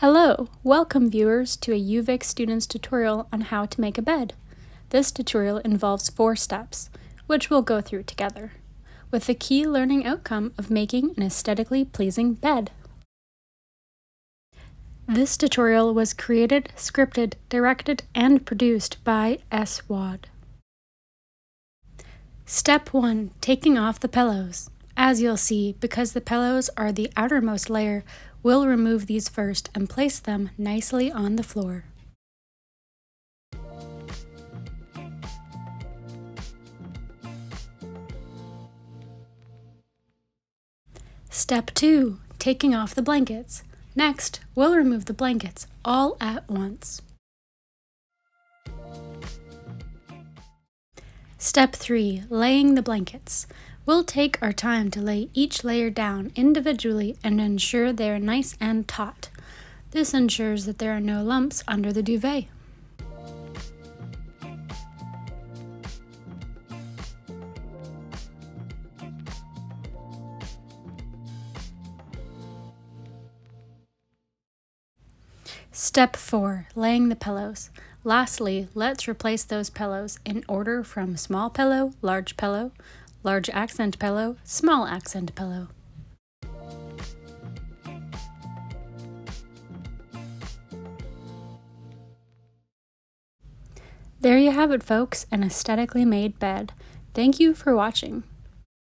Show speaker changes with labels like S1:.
S1: Hello, welcome viewers to a UVic students tutorial on how to make a bed. This tutorial involves 4 steps, which we'll go through together, with the key learning outcome of making an aesthetically pleasing bed. This tutorial was created, scripted, directed, and produced by SWAD. Step 1. Taking off the pillows. As you'll see, because the pillows are the outermost layer, we'll remove these first and place them nicely on the floor. Step 2. Taking off the blankets. Next, we'll remove the blankets all at once. Step 3. Laying the blankets. We'll take our time to lay each layer down individually and ensure they are nice and taut. This ensures that there are no lumps under the duvet. Step 4. Laying the pillows. Lastly, let's replace those pillows in order from small pillow, large accent pillow, small accent pillow. There you have it, folks, an aesthetically made bed. Thank you for watching.